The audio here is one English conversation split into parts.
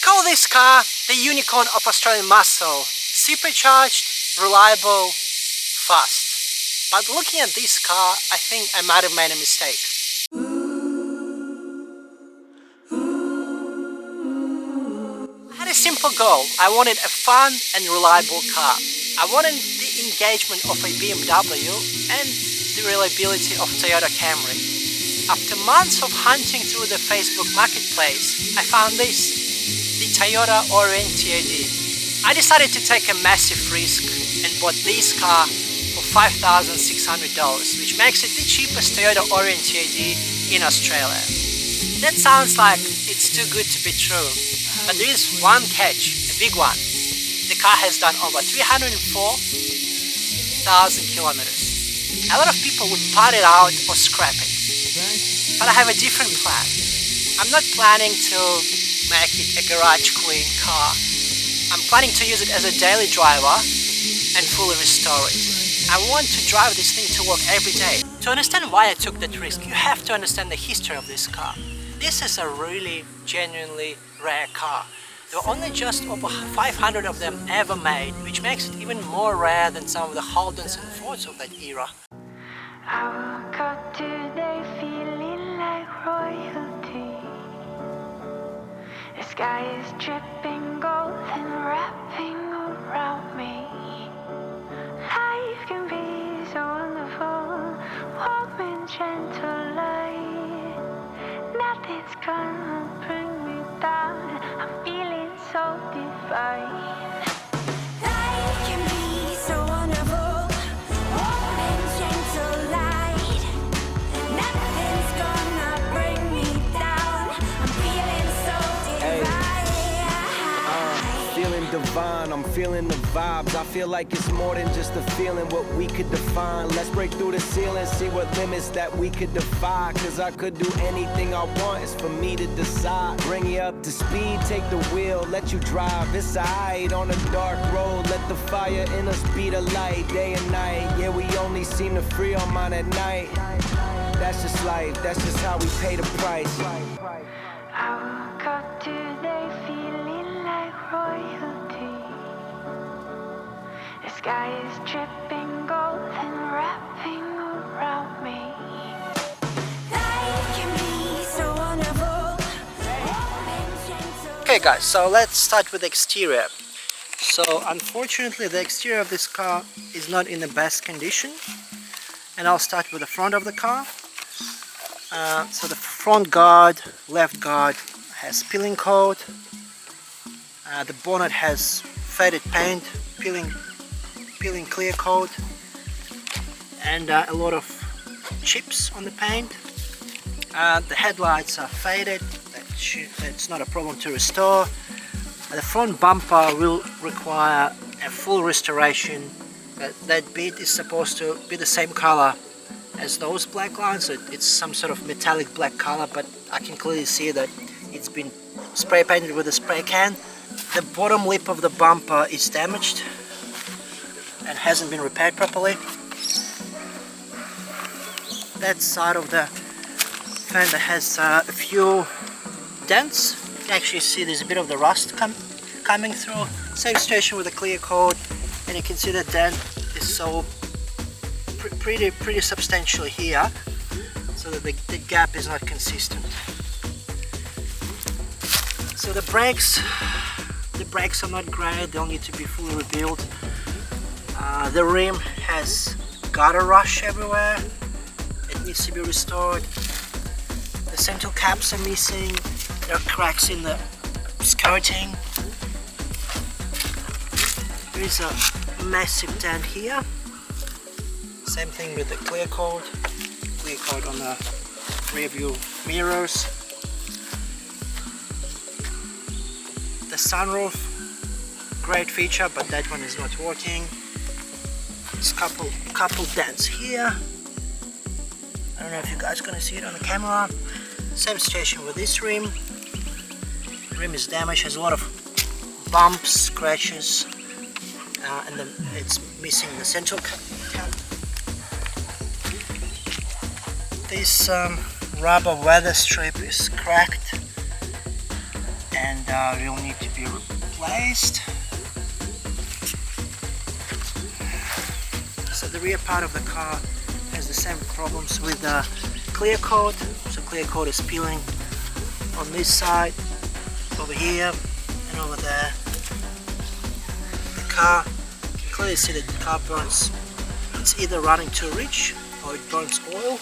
call this car the unicorn of Australian muscle. Supercharged, reliable, fast. But looking at this car, I think I might have made a mistake. I had a simple goal. I wanted a fun and reliable car. I wanted the engagement of a BMW and the reliability of Toyota Camry. After months of hunting through the Facebook marketplace, I found this, the Toyota Aurion TRD. I decided to take a massive risk and bought this car for $5,600, which makes it the cheapest Toyota Aurion TRD in Australia. That sounds like it's too good to be true, but there is one catch, a big one. The car has done over 304,000 kilometers. A lot of people would part it out or scrap it, but I have a different plan. I'm not planning to make it a garage queen car. I'm planning to use it as a daily driver and fully restore it. I want to drive this thing to work every day. To understand why I took that risk, you have to understand the history of this car. This is a really genuinely rare car. There were only just over 500 of them ever made, which makes it even more rare than some of the Holdens and Fords of that era. I woke up today feeling like royalty. The sky is dripping gold and wrapping around me. Life can be so wonderful, warm and gentle light. Nothing's gonna bring me down, I'm feeling so divine. Life can be so wonderful, warm and gentle light. Nothing's gonna bring me down, I'm feeling so divine. Feeling divine, I'm feeling the vibes. I feel like it's more than just a feeling, what we could define. Let's break through the ceiling, see what limits that we could defy. Cause I could do anything I want, it's for me to decide. Bring you up to speed, take the wheel, let you drive. It's alright on a dark road, let the fire in us be the light. Day and night, yeah, we only seem to free our mind at night. That's just life, that's just how we pay the price. I woke up today feeling like royalty. The sky is dripping gold and wrapping around me. Life can be so wonderful, warm and gentle. Okay guys, so let's start with the exterior. So unfortunately the exterior of this car is not in the best condition, and I'll start with the front of the car. So the front guard, left guard has peeling coat. The bonnet has faded paint, peeling clear coat, and a lot of chips on the paint. The headlights are faded, that's not a problem to restore. The front bumper will require a full restoration, but that bit is supposed to be the same color as those black lines. So it's some sort of metallic black color, but I can clearly see that it's been spray painted with a spray can. The bottom lip of the bumper is damaged and hasn't been repaired properly. That side of the fender has a few dents. You can actually see there's a bit of the rust coming through. Same situation with the clear coat, and you can see the dent is so pretty substantial here, so that the gap is not consistent. So the brakes are not great, they'll need to be fully rebuilt. The rim has gutter rush everywhere, it needs to be restored. The central caps are missing, there are cracks in the skirting. There is a massive dent here. Same thing with the clear coat on the rear view mirrors. The sunroof, great feature, but that one is not working. There's a couple dents here. I don't know if you guys are gonna see it on the camera. Same situation with this rim. The rim is damaged, has a lot of bumps, scratches, and then it's missing the central cap. This rubber weather strip is cracked, and will need to be replaced. So the rear part of the car has the same problems with the clear coat. So clear coat is peeling on this side, over here and over there. The car, you can clearly see that the car burns. It's either running too rich or it burns oil.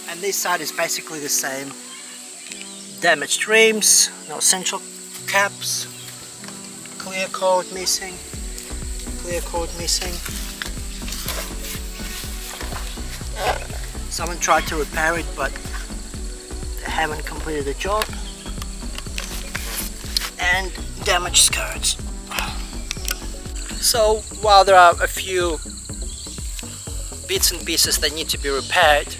And this side is basically the same. Damaged rims, no central caps, clear coat missing, clear coat missing. Someone tried to repair it, but they haven't completed the job. And damaged skirts. So while there are a few bits and pieces that need to be repaired,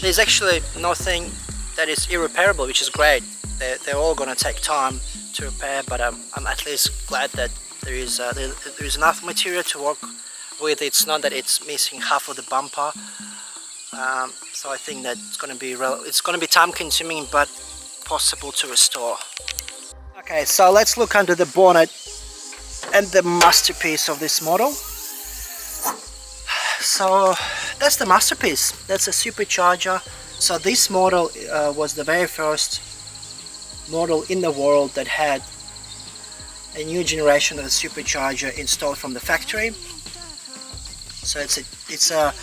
there's actually nothing that is irreparable, which is great. They're all going to take time to repair, but I'm at least glad that there is enough material to work with. It's not that it's missing half of the bumper, so I think that it's going to be time consuming but possible to restore. Okay, so let's look under the bonnet and the masterpiece of this model. So that's the masterpiece. That's a supercharger. So this model was the very first model in the world that had a new generation of the supercharger installed from the factory. So it's a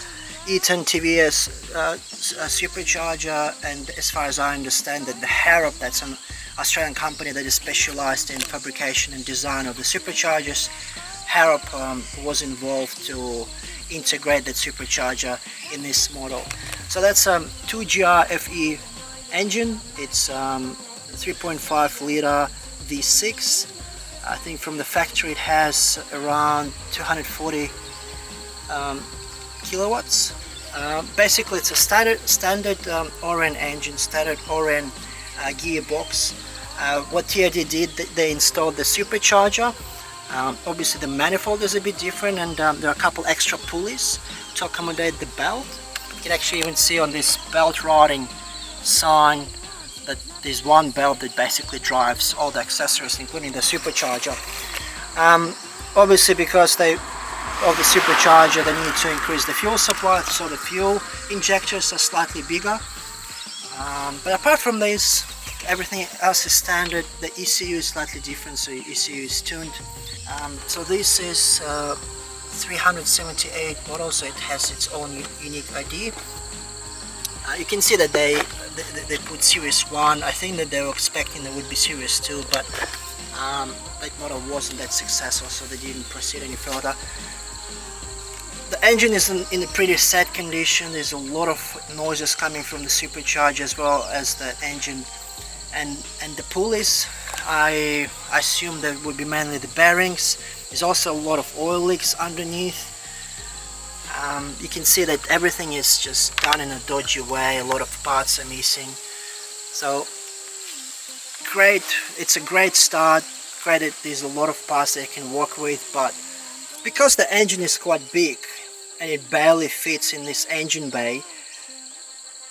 Eaton TVS supercharger, and as far as I understand that the Harrop, that's an Australian company that is specialized in fabrication and design of the superchargers, Harrop was involved to integrate that supercharger in this model. So that's a 2GR FE engine. It's 3.5 liter V6. I think from the factory it has around 240 kilowatts. Basically it's a standard Aurion engine, standard Aurion gearbox. What TRD did, they installed the supercharger. Obviously the manifold is a bit different, and there are a couple extra pulleys to accommodate the belt. You can actually even see on this belt routing sign that there's one belt that basically drives all the accessories, including the supercharger. Obviously because of the supercharger, they need to increase the fuel supply, so the fuel injectors are slightly bigger. But apart from this, everything else is standard. The ECU is slightly different, so ECU is tuned. So this is 378 model, so it has its own unique ID. You can see that they put Series 1. I think that they were expecting there would be Series 2, but that model wasn't that successful, so they didn't proceed any further. The engine is in a pretty sad condition. There's a lot of noises coming from the supercharger as well as the engine and the pulleys. I assume that would be mainly the bearings. There's also a lot of oil leaks underneath. You can see that everything is just done in a dodgy way. A lot of parts are missing. So great, it's a great start. Granted, there's a lot of parts that you can work with, but because the engine is quite big and it barely fits in this engine bay,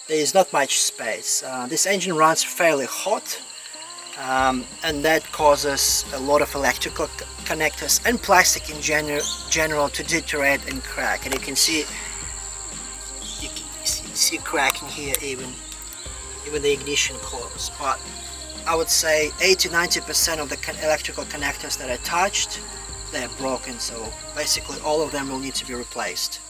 there is not much space. This engine runs fairly hot, and that causes a lot of electrical connectors and plastic in general to deteriorate and crack. And you can see cracking here, even the ignition coils. But I would say 80-90% of the electrical connectors that are touched, they're broken, so basically all of them will need to be replaced.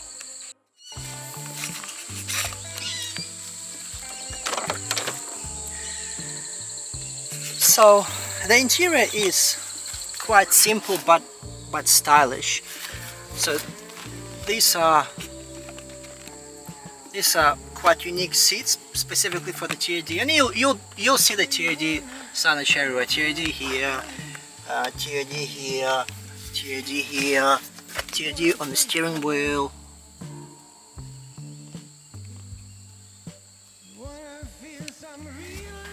So the interior is quite simple but stylish. So these are quite unique seats specifically for the TRD, and you'll see the TRD signage everywhere. TRD here, TRD here, TRD here, TRD on the steering wheel.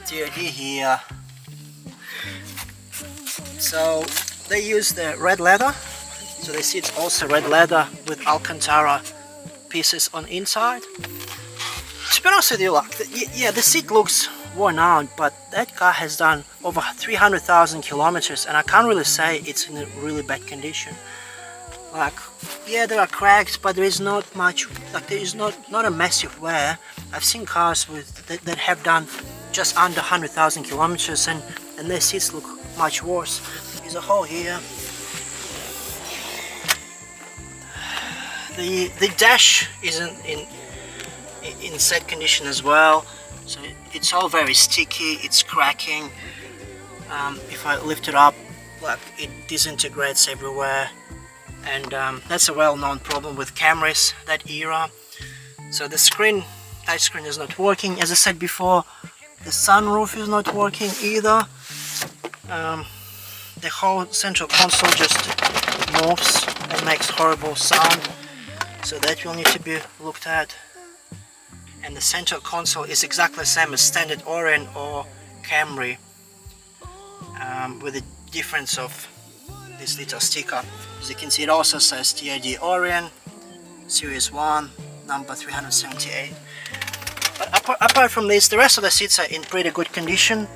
TRD here. So they use the red leather, so the seats also red leather with Alcantara pieces on inside. To be honest with you, like, yeah, the seat looks worn out, but that car has done over 300,000 kilometers, and I can't really say it's in a really bad condition. Like, yeah, there are cracks, but there is not much, like, there is not a massive wear. I've seen cars with that have done just under 100,000 kilometers, and their seats look much worse. There's a hole here. The dash isn't in set condition as well, so it's all very sticky, it's cracking. If I lift it up, like, it disintegrates everywhere, and that's a well-known problem with Camrys that era. So the touch screen is not working. As I said before, the sunroof is not working either. The whole central console just morphs and makes horrible sound, so that will need to be looked at. And the central console is exactly the same as standard Aurion or Camry, with the difference of this little sticker. As you can see, it also says TRD Aurion Series 1, number 378. But apart from this, the rest of the seats are in pretty good condition.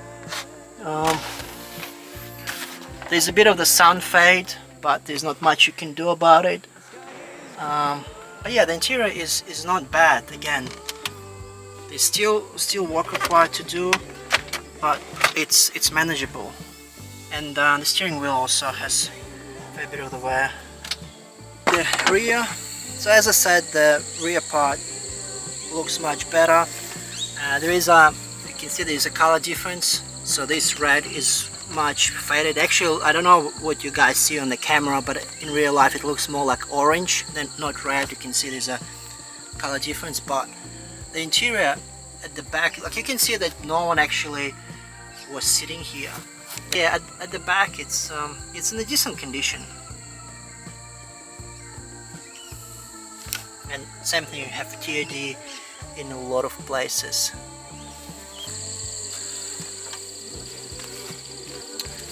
There's a bit of the sound fade, but there's not much you can do about it. But yeah, the interior is not bad. Again, there's still work required to do, but it's manageable. And the steering wheel also has a fair bit of the wear. The rear, so as I said, the rear part looks much better. There is you can see there is a color difference. So this red is much faded. Actually, I don't know what you guys see on the camera, but in real life it looks more like orange than not red. You can see there's a color difference, but the interior at the back, like, you can see that no one actually was sitting here. Yeah, at the back it's in a decent condition. And same thing, you have TRD in a lot of places.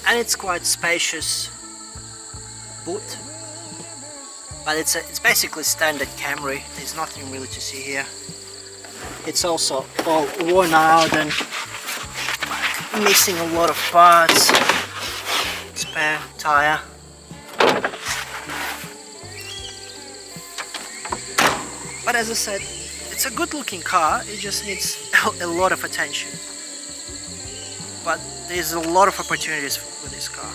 And it's quite spacious boot, but it's basically standard Camry. There's nothing really to see here. It's also all worn out and missing a lot of parts. Spare tire. But as I said, it's a good looking car. It just needs a lot of attention. But there's a lot of opportunities with this car.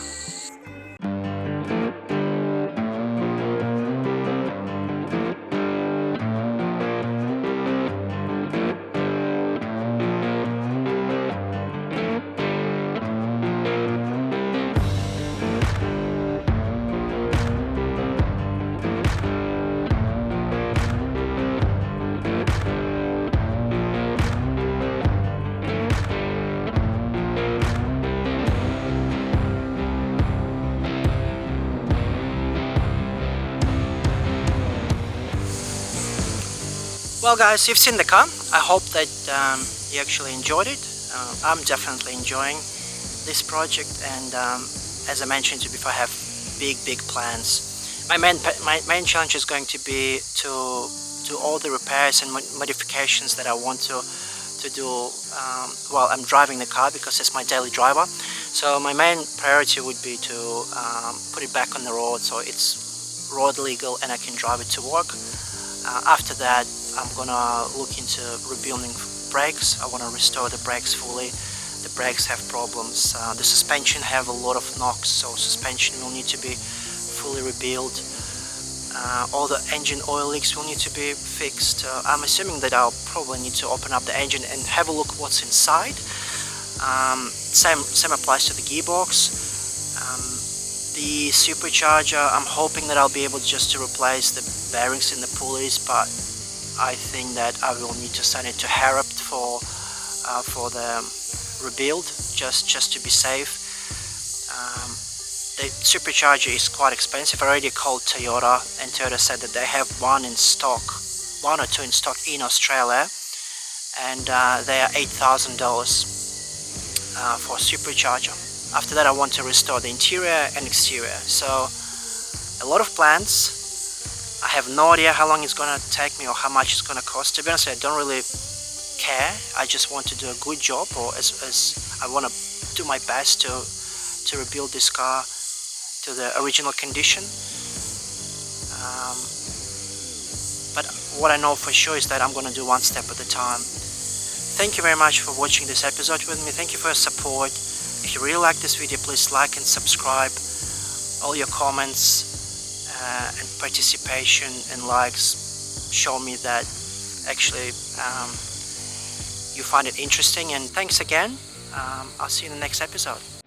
Well guys, you've seen the car. I hope that you actually enjoyed it. I'm definitely enjoying this project, and as I mentioned to you before, I have big plans. My main challenge is going to be to do all the repairs and modifications that I want to do while I'm driving the car, because it's my daily driver. So my main priority would be to put it back on the road so it's road legal and I can drive it to work. After that, I'm gonna look into rebuilding brakes. I want to restore the brakes fully. The brakes have problems. The suspension have a lot of knocks, so suspension will need to be fully rebuilt. All the engine oil leaks will need to be fixed. I'm assuming that I'll probably need to open up the engine and have a look what's inside. Same applies to the gearbox. The supercharger, I'm hoping that I'll be able just to replace the bearings in the pulleys, but I think that I will need to send it to Harrop for the rebuild, just to be safe. The supercharger is quite expensive. I already called Toyota, and Toyota said that they have one or two in stock in Australia, and they are $8,000 for supercharger. After that, I want to restore the interior and exterior. So a lot of plans. I have no idea how long it's gonna take me or how much it's gonna cost. To be honest, I don't really care. I just want to do a good job, or as I want to do my best to rebuild this car to the original condition. But what I know for sure is that I'm going to do one step at a time. Thank you very much for watching this episode with me. Thank you for your support. If you really like this video, please like and subscribe. All your comments and participation and likes show me that actually you find it interesting. And thanks again. I'll see you in the next episode.